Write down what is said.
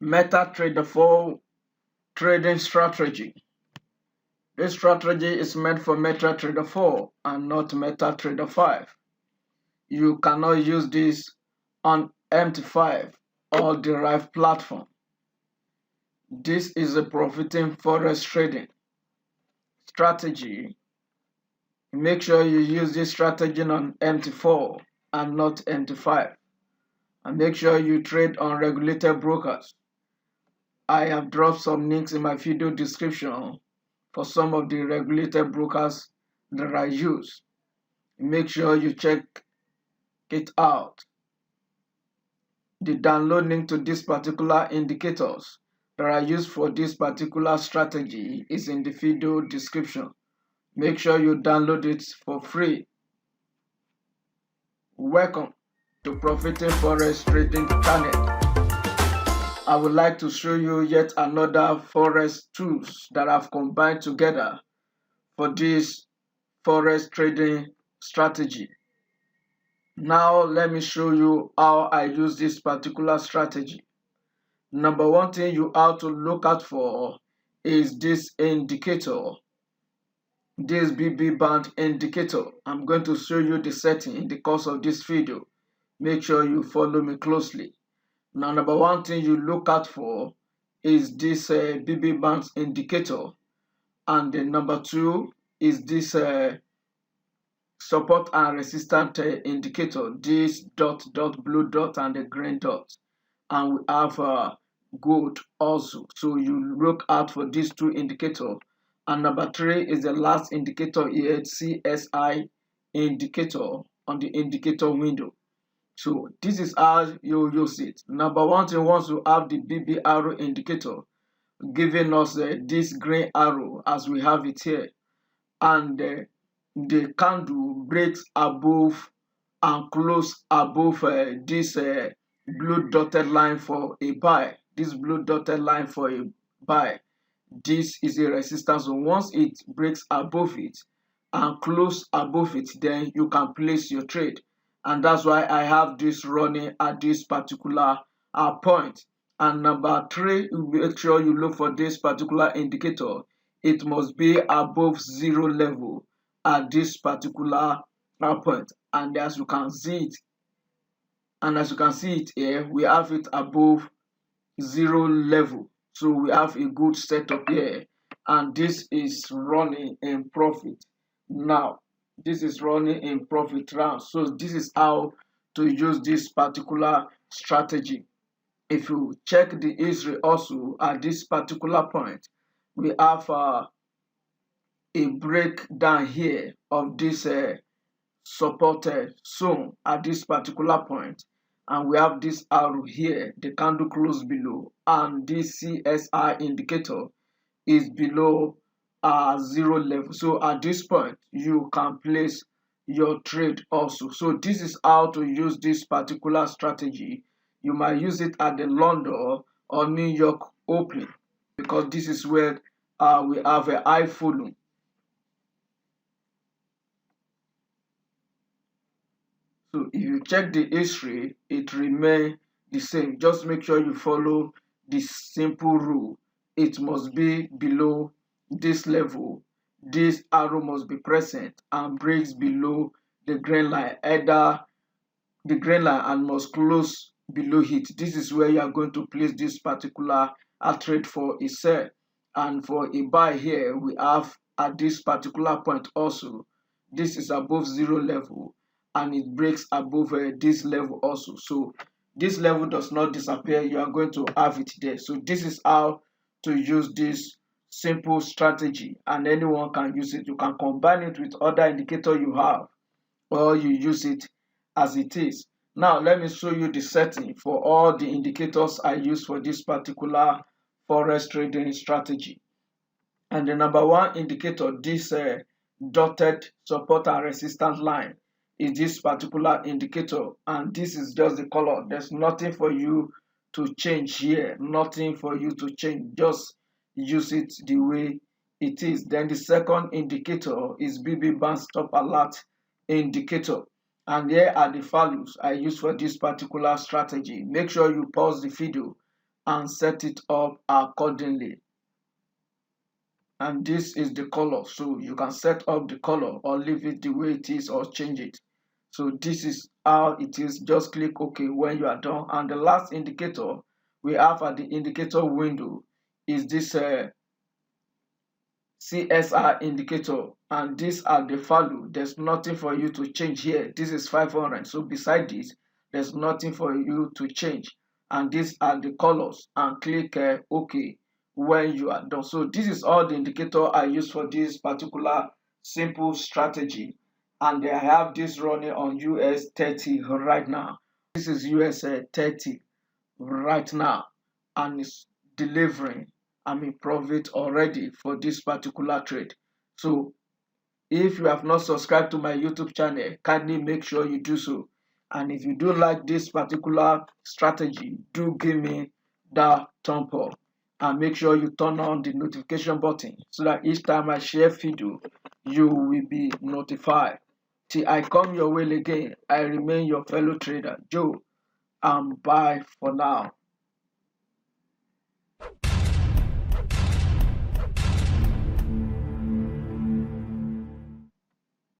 MetaTrader 4 trading strategy. This strategy is meant for MetaTrader 4 and not MetaTrader 5. You cannot use this on MT5 or derived platform. This is a profiting forex trading strategy. Make sure you use this strategy on MT4 and not MT5. And make sure you trade on regulated brokers. I have dropped some links in my video description for some of the regulated brokers that I use. Make sure you check it out. The download link to these particular indicators that I use for this particular strategy is in the video description. Make sure you download it for free. Welcome to Profiting Forex Trading channel. I would like to show you yet another forex tools that I've combined together for this forex trading strategy. Now let me show you how I use this particular strategy. Number one thing you have to look out for is this indicator, this BB band indicator. I'm going to show you the setting in the course of this video. Make sure you follow me closely. Now, number one thing you look out for is this BB band indicator, and then number two is this support and resistance indicator, this dot, blue dot, and the green dot. And we have gold also. So you look out for these two indicators. And number three is the last indicator here, CSI indicator on the indicator window. So this is how you use it. Number one thing, once you have the BB arrow indicator giving us this green arrow as we have it here, and the candle breaks above and close above this blue dotted line for a buy. This blue dotted line for a buy. This is a resistance. So once it breaks above it and close above it, then you can place your trade. And that's why I have this running at this particular point. And number three, make sure you look for this particular indicator. It must be above zero level at this particular point. And as you can see it, here, we have it above zero level. So we have a good setup here, and this is running in profit now. This is running in profit round. So this is how to use this particular strategy. If you check the history also at this particular point, we have a breakdown here of this supported zone at this particular point, and we have this arrow here, the candle close below, and this CSI indicator is below zero level. So at this point you can place your trade also. So this is how to use this particular strategy. You might use it at the London or New York opening, because this is where we have a high volume. So if you check the history, it remains the same. Just make sure you follow this simple rule. It must be below this level. This arrow must be present and breaks below the green line, either the green line, and must close below it. This is where you are going to place this particular trade for a sell. And for a buy here, we have at this particular point also, this is above zero level, and it breaks above this level also. So this level does not disappear, you are going to have it there. So this is how to use this simple strategy, and anyone can use it. You can combine it with other indicator you have, or you use it as it is. Now let me show you the setting for all the indicators I use for this particular forex trading strategy. And the number one indicator, this dotted support and resistance line, is this particular indicator, and this is just the color. There's nothing for you to change here, nothing for you to change, just use it the way it is. Then the second indicator is BB band stop alert indicator, and here are the values I use for this particular strategy. Make sure you pause the video and set it up accordingly. And this is the color, so you can set up the color or leave it the way it is or change it. So this is how it is. Just click OK when you are done. And the last indicator we have at the indicator window is this CSR indicator, and these are the value. There's nothing for you to change here. This is 500, so beside this there's nothing for you to change, and these are the colors, and click OK when you are done. So this is all the indicator I use for this particular simple strategy, and I have this running on US 30 right now. This is US 30 right now, and it's delivering, I'm in profit already for this particular trade. So if you have not subscribed to my YouTube channel, kindly make sure you do so. And if you do like this particular strategy, do give me that thumb up, and make sure you turn on the notification button so that each time I share video, you will be notified. Till I come your way again, I remain your fellow trader, Joe, and bye for now.